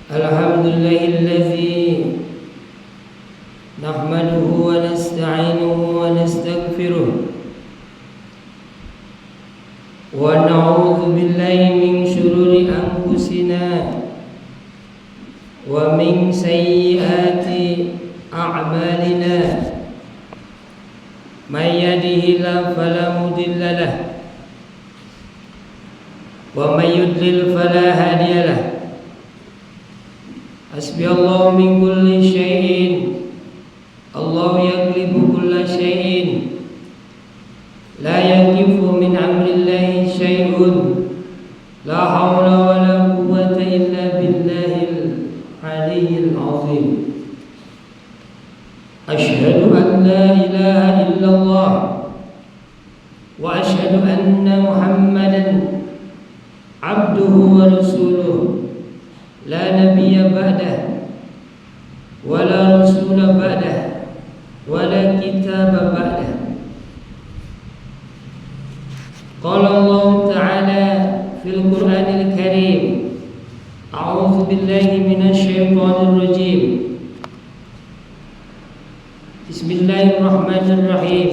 Alhamdulillahilladzi nahmaduhu wa nasta'inuhu wa nastaghfiruh wa na'udzu billahi min shururi anfusina wa min sayyiati a'malina may yahdihillahu fala mudilla lahu wa may yudlil fala hadiya lahu. Hasbiyallahu min kulli syai'in, Allahu yaghlibu kulla syai'in, la yaqifu min amrillahi syai'un, la hawla wa la quwwata illa billahil aliyyil azim. Asyhadu an la ilaha illallah wa asyhadu anna Muhammadan abduhu wa rasuluh. La nabiyya ba'dah wa la rasula ba'dah wa la kitaba ba'dah. Qala Allah Ta'ala fil Qur'anil Karim, a'udzu billahi minasy syaithanir rajim. Bismillahirrahmanirrahim.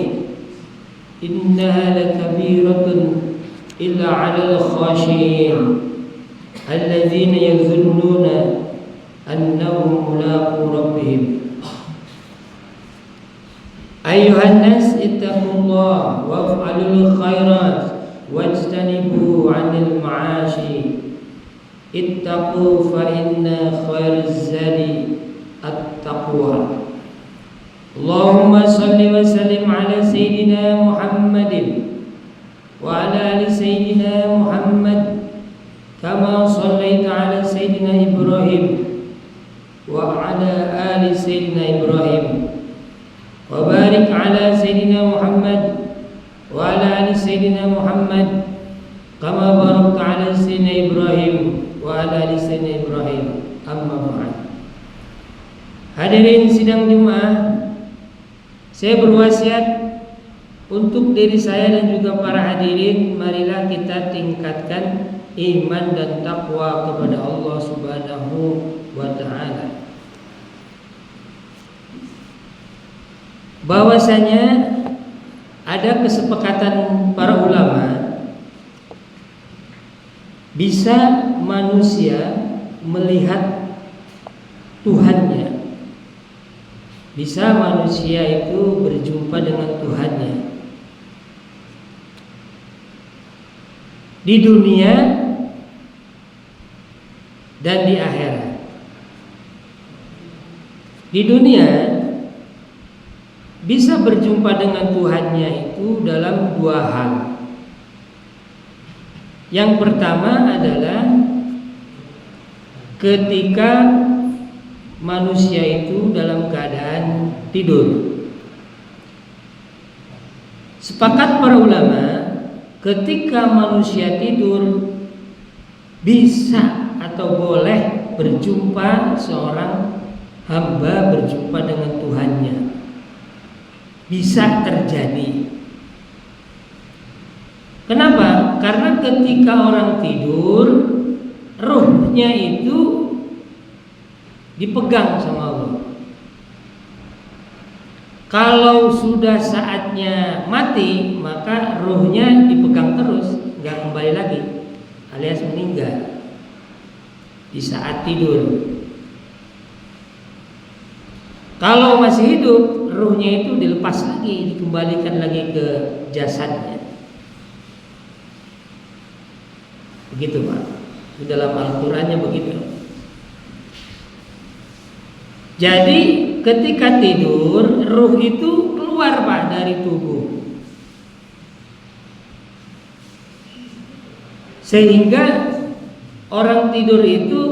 Innaha lakabiratun illa 'alal khashiyin alladzina yazunnuna annahum mulaqu rabbihim. Ayyuhan nas ittaqullaha waf'alul khairat wajtanibu 'anil ma'ashi. Ittaqu fa inna khairaz zadi at-taqwa. Allahumma salli wa sallim ala sayyidina Muhammadin wa ala ali sayyidina Muhammad kama shallaita ala sayyidina Ibrahim wa ala ali sayyidina Ibrahim wa barik ala sayyidina Muhammad wa ala ali sayyidina Muhammad kama barakta ala sayyidina Ibrahim wa ala ali sayyidina Ibrahim. Amma ba'd. Hadirin sidang Jumat, saya berwasiat untuk diri saya dan juga para hadirin, marilah kita tingkatkan iman dan takwa kepada Allah Subhanahu wa ta'ala. Bahwasanya ada kesepakatan para ulama, bisa manusia melihat Tuhannya, bisa manusia itu berjumpa dengan Tuhannya di dunia dan di akhirat. Di dunia bisa berjumpa dengan Tuhannya itu dalam dua hal. Yang pertama adalah ketika manusia itu dalam keadaan tidur. Sepakat para ulama, ketika manusia tidur bisa atau boleh berjumpa seorang hamba berjumpa dengan Tuhannya. Bisa terjadi. Kenapa? Karena ketika orang tidur, ruhnya itu dipegang sama Allah. Kalau sudah saatnya mati, maka ruhnya dipegang terus, nggak kembali lagi, alias meninggal di saat tidur. Kalau masih hidup, ruhnya itu dilepas lagi, dikembalikan lagi ke jasadnya. Begitu Pak, di dalam Al-Qurannya begitu. Jadi ketika tidur, ruh itu keluar Pak dari tubuh, sehingga orang tidur itu,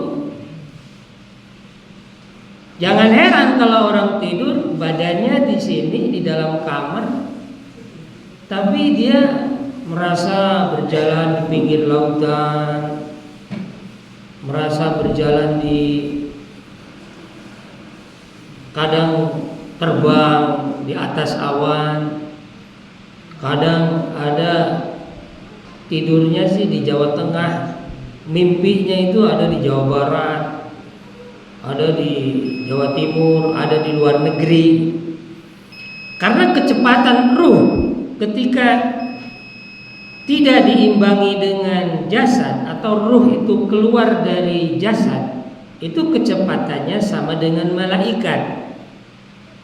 jangan heran kalau orang tidur badannya di sini di dalam kamar, tapi dia merasa berjalan di pinggir lautan, merasa berjalan di, kadang terbang di atas awan, kadang ada tidurnya sih di Jawa Tengah, mimpinya itu ada di Jawa Barat, ada di Jawa Timur, ada di luar negeri. Karena kecepatan ruh ketika tidak diimbangi dengan jasad atau ruh itu keluar dari jasad, itu kecepatannya sama dengan malaikat.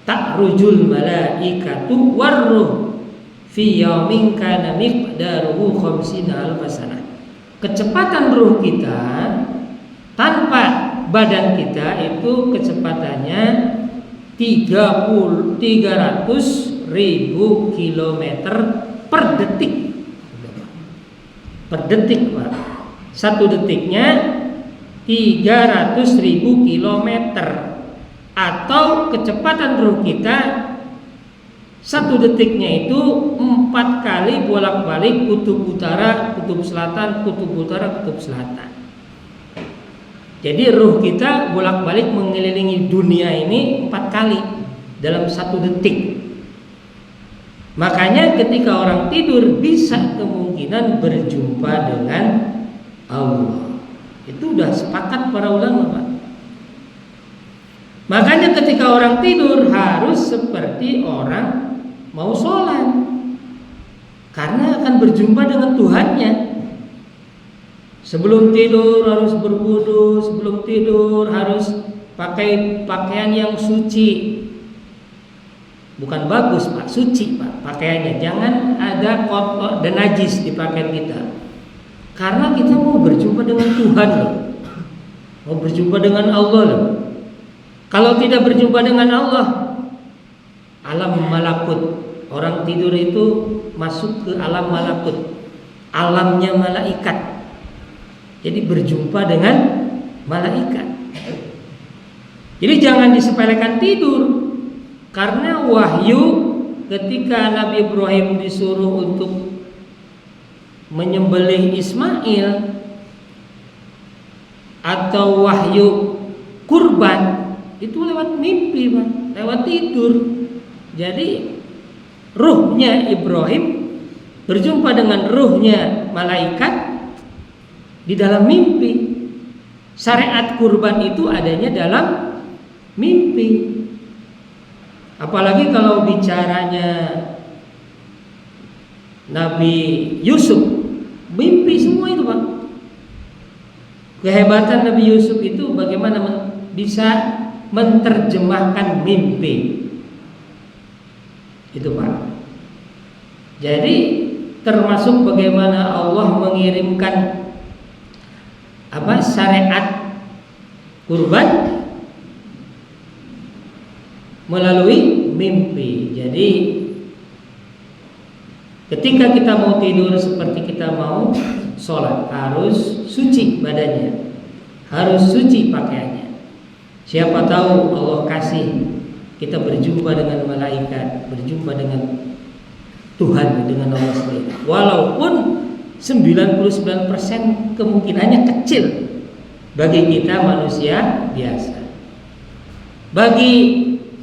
Ta'rujul malaikatu warruh fi yaumin kana miqdaruhu khamsina alfasanah. Kecepatan ruh kita tanpa badan kita itu kecepatannya 300.000 kilometer per detik. Per detik Pak. Satu detiknya 300.000 kilometer, atau kecepatan ruh kita satu detiknya itu 4 kali bolak-balik kutub utara, kutub selatan, kutub utara, kutub selatan. Jadi ruh kita bolak-balik mengelilingi dunia ini 4 kali dalam satu detik. Makanya ketika orang tidur bisa kemungkinan berjumpa dengan Allah. Itu udah sepakat para ulama Pak. Makanya ketika orang tidur harus seperti orang mau sholat, karena akan berjumpa dengan Tuhannya. Sebelum tidur harus berwudu, sebelum tidur harus pakai pakaian yang suci. Bukan bagus Pak, suci Pak pakaiannya. Jangan ada kotor dan najis di pakaian kita. Karena kita mau berjumpa dengan Tuhan loh. Mau berjumpa dengan Allah loh. Kalau tidak berjumpa dengan Allah, alam malakut. Orang tidur itu masuk ke alam malakut, alamnya malaikat. Jadi berjumpa dengan malaikat. Jadi jangan disepelekan tidur. Karena wahyu ketika Nabi Ibrahim disuruh untuk menyembelih Ismail, atau wahyu kurban, itu lewat mimpi Pak, lewat tidur. Jadi ruhnya Ibrahim berjumpa dengan ruhnya malaikat di dalam mimpi. Syariat kurban itu adanya dalam mimpi. Apalagi kalau bicaranya Nabi Yusuf, mimpi semua itu Pak. Kehebatan Nabi Yusuf itu bagaimana bisa menerjemahkan mimpi. Itu Pak. Jadi termasuk bagaimana Allah mengirimkan syariat kurban melalui mimpi. Jadi ketika kita mau tidur seperti kita mau sholat, harus suci badannya, harus suci pakaiannya. Siapa tahu Allah kasih kita berjumpa dengan malaikat, berjumpa dengan Tuhan, dengan Allah sendiri. Walaupun 99% kemungkinannya kecil, bagi kita manusia biasa. Bagi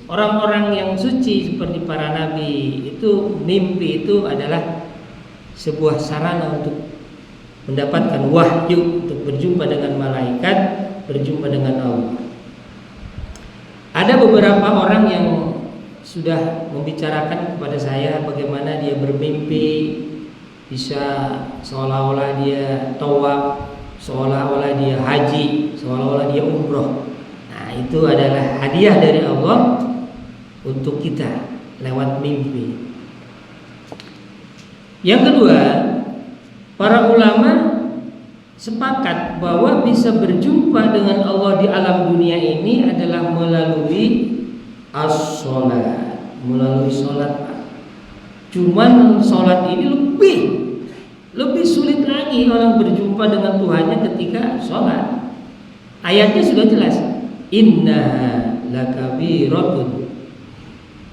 orang-orang yang suci seperti para nabi, itu mimpi itu adalah sebuah sarana untuk mendapatkan wahyu, untuk berjumpa dengan malaikat, berjumpa dengan Allah. Ada beberapa orang yang sudah membicarakan kepada saya bagaimana dia bermimpi bisa seolah-olah dia tawaf, seolah-olah dia haji, seolah-olah dia umroh. Nah, itu adalah hadiah dari Allah untuk kita lewat mimpi. Yang kedua, para ulama sepakat bahwa bisa berjumpa dengan Allah di alam dunia ini adalah melalui as-sholat, melalui sholat. Cuman sholat ini lebih sulit lagi orang berjumpa dengan Tuhannya ketika sholat. Ayatnya sudah jelas, inna lakabiratun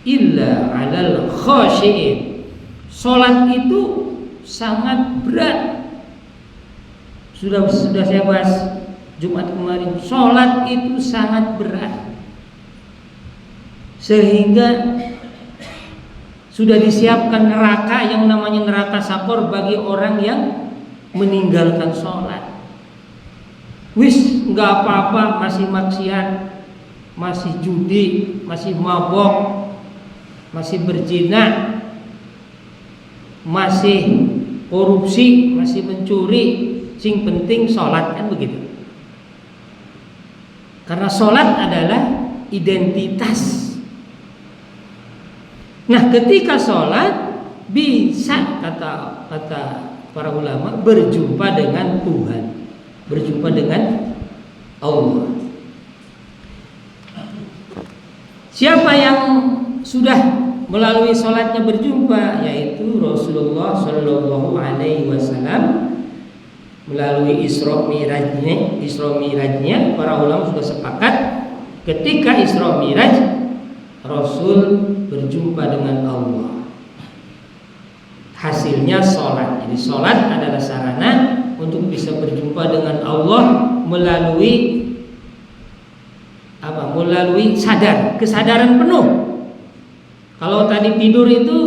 illa 'alal khashi'in. Sholat itu sangat berat. Sudah saya bahas Jumat kemarin. Sholat itu sangat berat, sehingga sudah disiapkan neraka yang namanya neraka sakor bagi orang yang meninggalkan sholat. Wis nggak apa-apa, masih maksiat, masih judi, masih mabok, masih berzina, masih korupsi, masih mencuri, sing penting sholat, kan begitu. Karena sholat adalah identitas. Nah, ketika sholat bisa kata para ulama berjumpa dengan Tuhan, berjumpa dengan Allah. Siapa yang sudah melalui sholatnya berjumpa, yaitu Rasulullah Shallallahu Alaihi Wasallam melalui Isra Mirajnya. Para ulama sudah sepakat ketika Isra Miraj Rasul berjumpa dengan Allah. Hasilnya sholat. Jadi sholat adalah sarana untuk bisa berjumpa dengan Allah melalui apa? Melalui kesadaran penuh. Kalau tadi tidur itu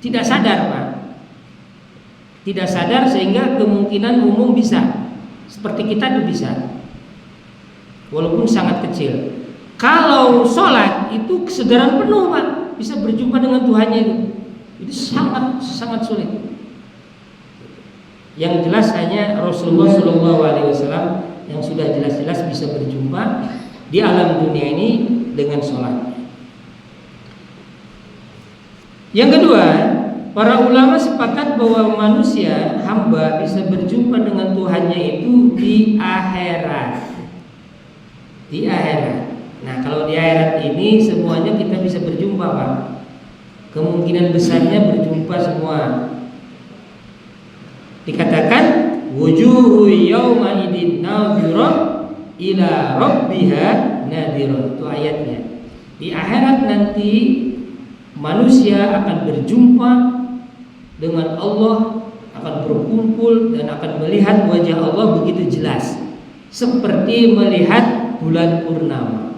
tidak sadar, Pak. Tidak sadar sehingga kemungkinan umum bisa seperti kita itu bisa, walaupun sangat kecil. Kalau sholat itu kesadaran penuh, Pak, bisa berjumpa dengan Tuhannya itu sangat sulit. Yang jelas hanya Rasulullah SAW yang sudah jelas-jelas bisa berjumpa di alam dunia ini dengan sholat. Yang kedua, para ulama sepakat bahwa manusia, hamba bisa berjumpa dengan Tuhannya itu di akhirat. Di akhirat. Nah, kalau di akhirat ini semuanya kita bisa berjumpa, Pak. Kemungkinan besarnya berjumpa semua. Dikatakan wujuhu yauma idin nadhirah ila rabbiha nadhirah. Itu ayatnya. Di akhirat nanti manusia akan berjumpa dengan Allah, akan berkumpul dan akan melihat wajah Allah begitu jelas, seperti melihat bulan purnama.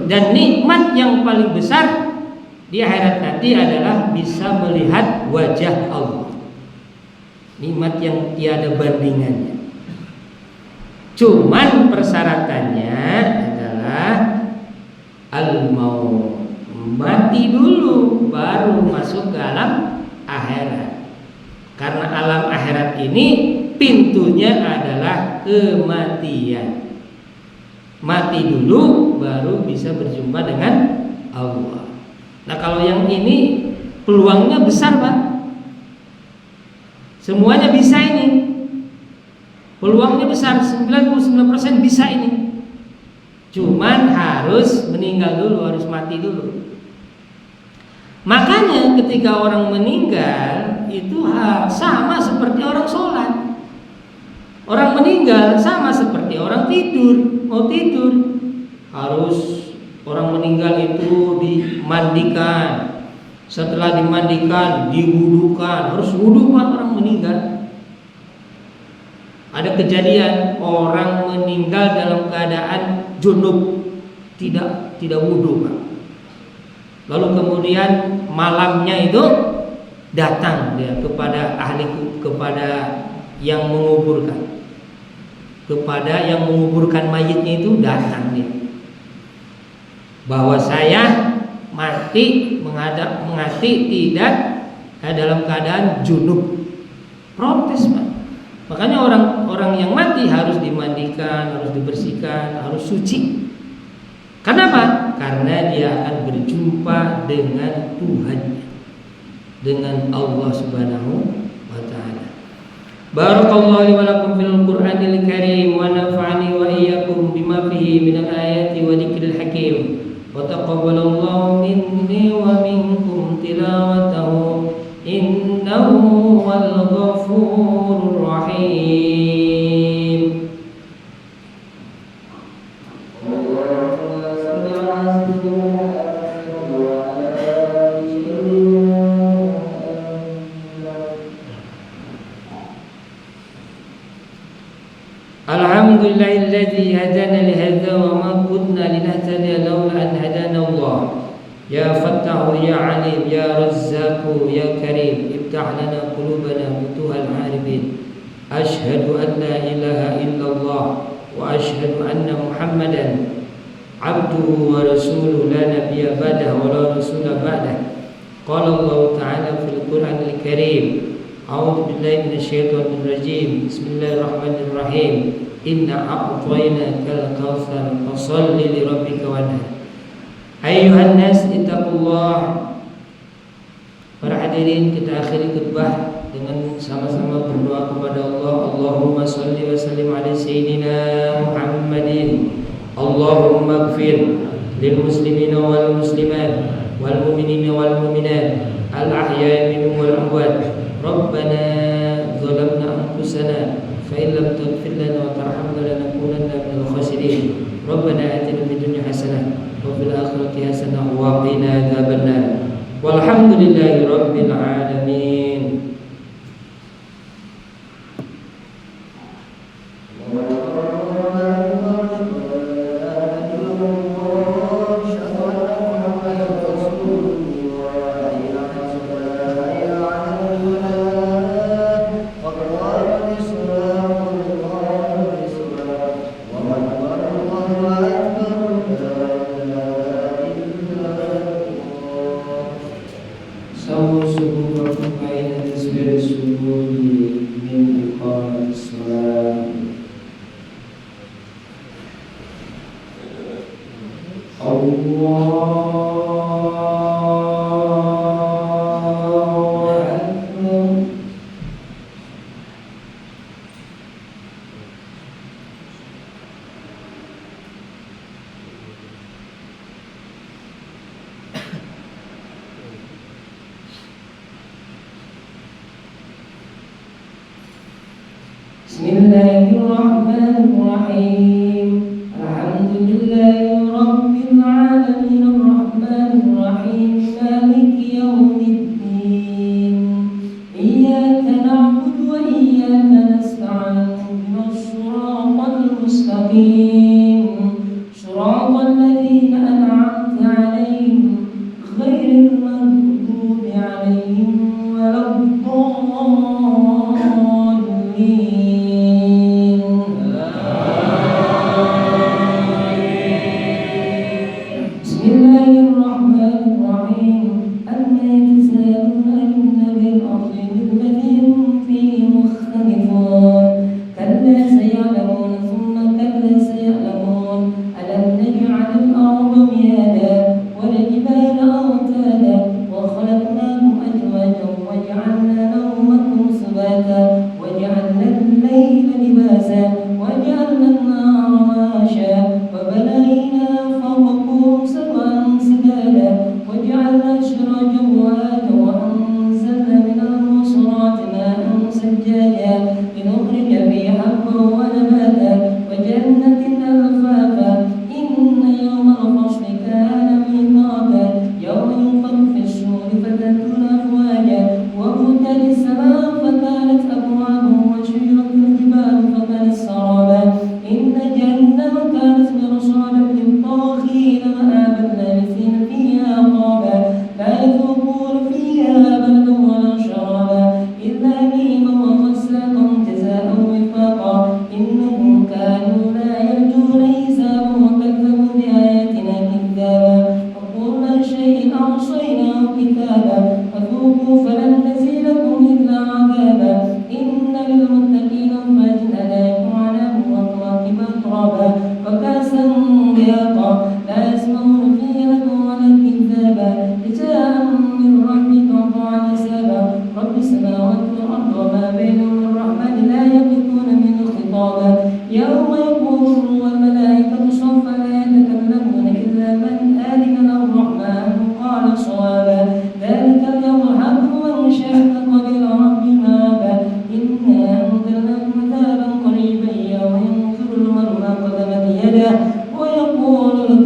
Dan nikmat yang paling besar di akhirat nanti adalah bisa melihat wajah Allah. Nikmat yang tiada bandingannya. Cuman persyaratannya adalah al-maut, mati dulu baru masuk ke alam akhirat. Karena alam akhirat ini pintunya adalah kematian. Mati dulu baru bisa berjumpa dengan Allah. Nah, kalau yang ini peluangnya besar, Pak. Semuanya bisa ini. Peluangnya besar, 99% bisa ini. Cuman harus meninggal dulu, harus mati dulu. Makanya ketika orang meninggal itu sama seperti orang sholat. Orang meninggal sama seperti orang tidur. Mau tidur harus orang meninggal itu dimandikan. Setelah dimandikan, diwudukan. Harus wudu, Pak, orang meninggal. Ada kejadian orang meninggal dalam keadaan junub, tidak wudu, Pak. Lalu kemudian malamnya itu datang dia kepada kepada yang menguburkan. Kepada yang menguburkan mayitnya itu datang dia. Bahwa saya mati tidak dalam keadaan junub. Protes, Pak. Makanya orang yang mati harus dimandikan, harus dibersihkan, harus suci. Kenapa? Karena dia akan berjumpa dengan Tuhannya, dengan Allah Subhanahu wa taala. Barakallahu li wa lakum fil Qur'anil Karim wa nafa'ani wa iyyakum bima fihi minal ayati wa dzikril hakim. Wa taqabbalallahu minni wa minkum tilawatahu innahu wal ghafurur rahim. Alhamdulillahilladzi hadana li hadza wa ma kunna linahtadiya laula an hadana Allah. Ya Fattahu ya Alim ya Razzaqu ya Karim iftah lana qulubana futuhal arifin. Ashhadu an la ilaha illallah wa ashhadu anna Muhammadan abduhu wa rasuluhu la nabiyya ba'dahu wa la rasula ba'dahu. Qala Allah ta'ala fil Qur'anil Karim. A'udzu billahi minasyaitonir rajim. Bismillahirrahmanirrahim. Inna a'tainakal kautsar fasholli li rabbika wanhar. Ayyuhan nas ittaqullah. Para hadirin, kita akhiri khutbah dengan sama-sama berdoa kepada Allah. Allahumma shalli wa sallim ala sayyidina Muhammadin. Allahumma ighfir lil muslimina wal muslimat wal mu'minina wal mu'minat al ahya'i minhum wal amwat. Rabbana zalamna anfusana fa in lam taghfir lana wa tarhamna lanakunanna minal khasirin. Rabbana atina fid dunya hasanah wa fil akhirati hasanah wa qina adzabannar. Walhamdulillahi rabbil alamin. Bismillahirrahmanirrahim. Alhamdulillahi rabbil alamin arrahmanir rahim maliki yaumiddin. Iyyaka na'budu wa iyyaka nasta'in. Ihdinas siratal mustaqim. Shiratal ladzina an'amta 'alaihim ghairil maghdubi 'alaihim waladdallin.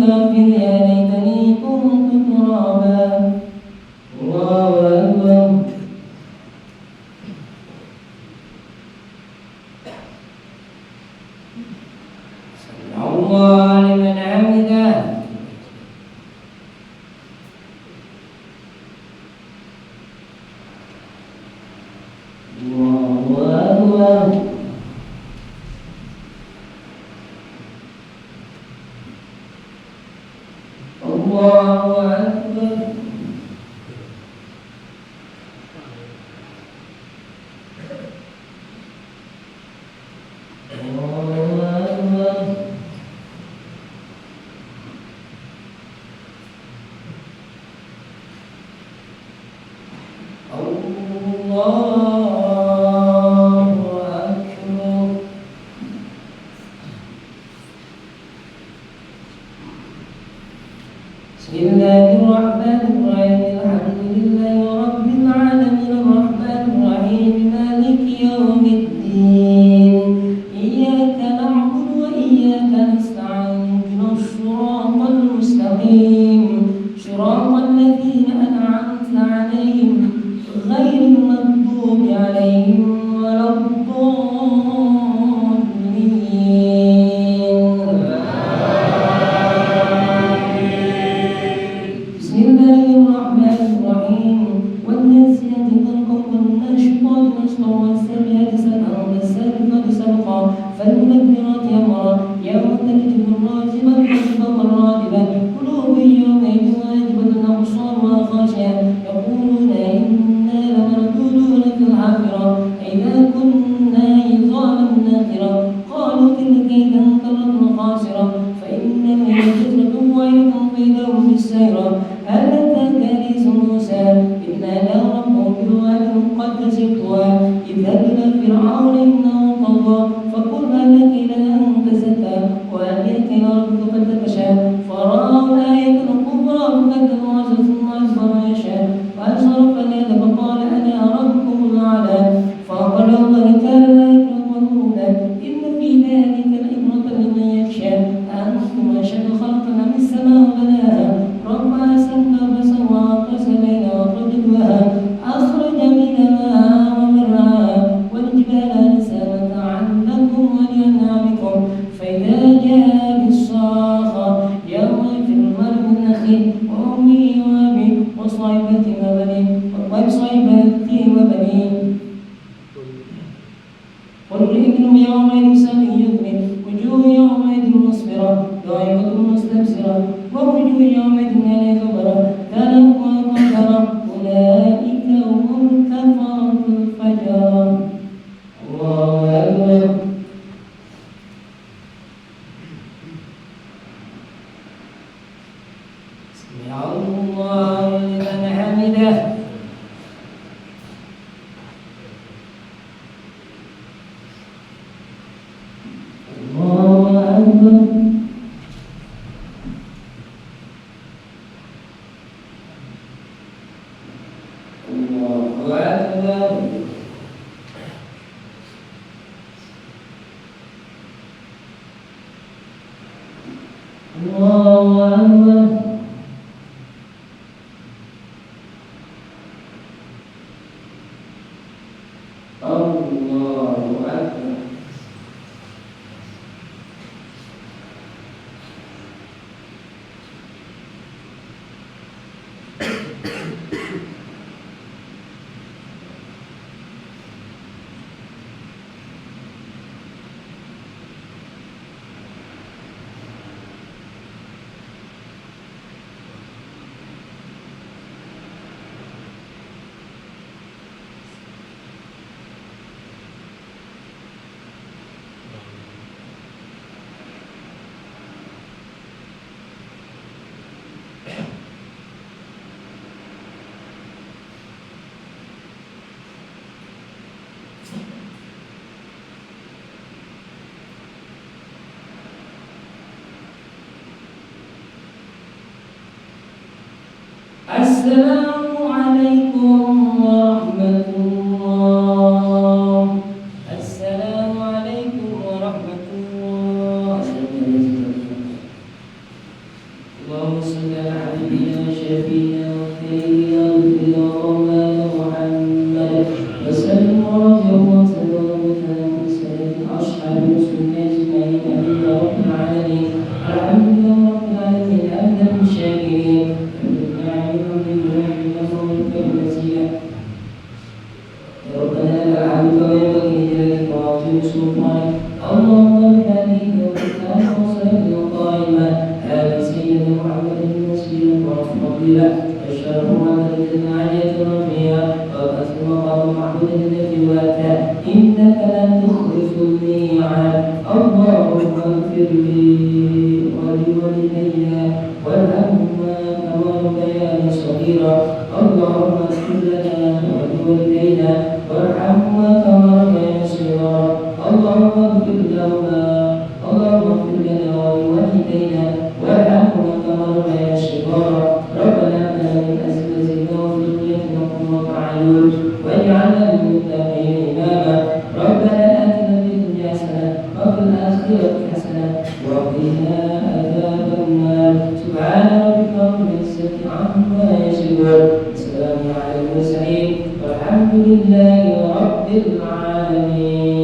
فاغفر يا ليتني كنت ترابا. الله أكبر. سمع الله لمن حمده. الله أكبر. الله أكبر. بسم الله الرحمن الرحيم. الحمد لله رب العالمين الرحمن الرحيم مالك يوم الدين إياك نعبد وإياك نستعين اهدنا الصراط المستقيم صراط الذين أنعمت عليهم غير المغضوب عليهم ولا الضالين. بسم الله الرحمن الرحيم. والنازلات غرقا والناشطات نشطا والسابحات سبحا والسابقات سبقا فالمدبرات أمرا يوم ترجف الراجفة راجفة رادفة قلوب يومئذ واجبة أبصارها خاشعة يقولون إنا لمردودون في الحافرة إذا كنا عظاما ناخرة قالوا تلك إذا كرة خاسرة فإنما هي زجرة واحدة فإذا هم بالسيرة. هل أتاك حديث موسى إذ نادى ربه بواد المقدس طوى اذهب إلى فرعون إنه طغى فقل هل لك إلى أن تزكى وأهديك إلى ربك فتخشى فرأى الآية الكبرى فكذب وعصى ثم أدبر ما يشاء وأبصر فنادى فقال أنا ربكم الأعلى فأقل الله كان لا يكره الهدى إن في ذلك لعبرة لمن يخشى أنتم أشد خلقا من السماء بناها رفع سمكها فسواها وأغطش ليلها وأخرج ضحاها أخرج منها ومرعاها والجبال أرساها متاعا لكم ولأنعامكم فإذا جاءت الصاخة يوم يفر المرء من أخيه وأمه وأبيه وصاحبته وبنيه قل إنهم يومئذ سوف يغني وجوه يومئذ مسفرة ضاحكة مستبصرة ووجوه يومئذ عليها غبرة ترهقها قترة أولئك هم الكفرة الفجرة. الله أكبر. سمع الله لمن حمده. الله أكبر. الله أكبر. الله أكبر. الله أكبر. السلام عليكم ورحمة الله. السلام عليكم ورحمة الله. شفينا وخير يغفر مولانا محمد وسلم رضي الله تعالى عن سائر أصحاب رسول الله أجمعين آمين يا رب العالمين. الحمد لله رب العالمين حمدا للشاكرين الناعمين بالنعم وفضلك المزيد. ربنا لك الحمد وينبغي لجلالك وعظيم سلطانك. اللهم بهذه الكتاب وصلاه قائما هذه سيدنا محمد وسيله وفضيله الشرف ومدد عاليه رفيعه وقسم مقام محمود الذي واتى انك لا تخلف الميعاد. اللهم اغفر لي ولوالدي وارحمهما كما ربياني صغيرا. اللهم اغفر لنا ولوالدينا وارحمهما كما ربياني صغيرا. اللهم اغفر لهما اللهم اغفر لنا ولوالدينا وارحمهما كما ربياني صغيرا. ربنا هب من ازواجنا وذريتنا قرة اعين واجعلنا للمتقين اماما. ربنا اتنا في الدنيا حسنه وفي الاخره حسنه وقنا عذاب النار. سبحان ربك رب العزه عما يصفون وسلام على المرسلين والحمد لله رب العالمين.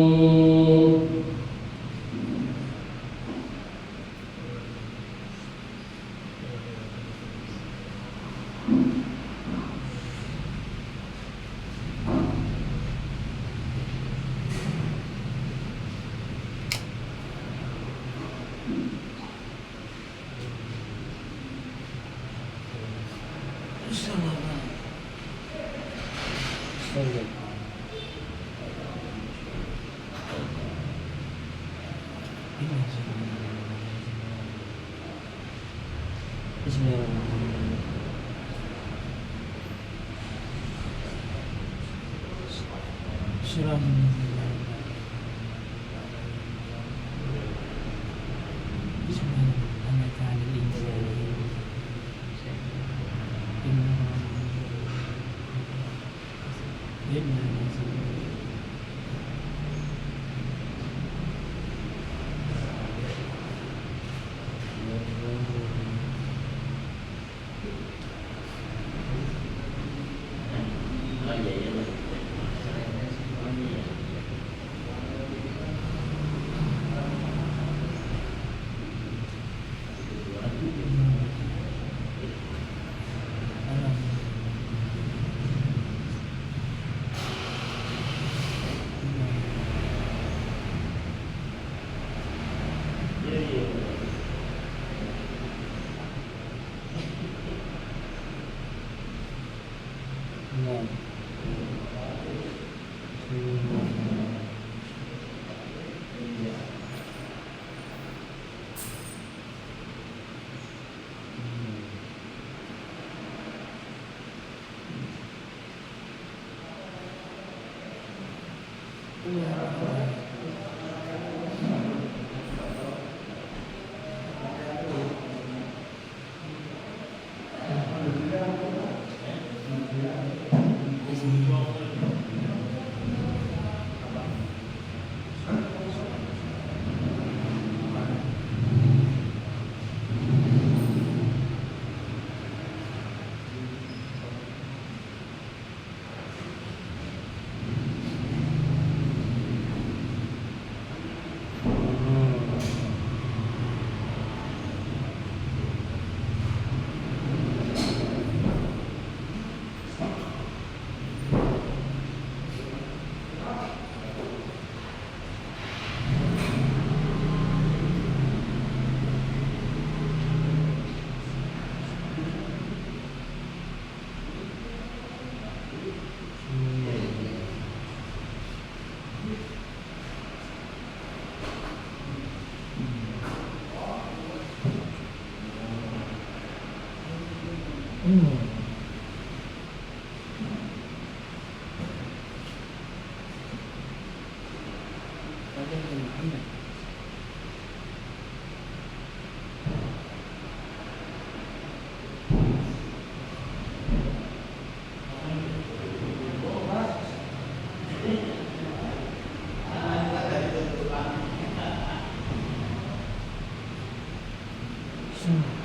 Hmm.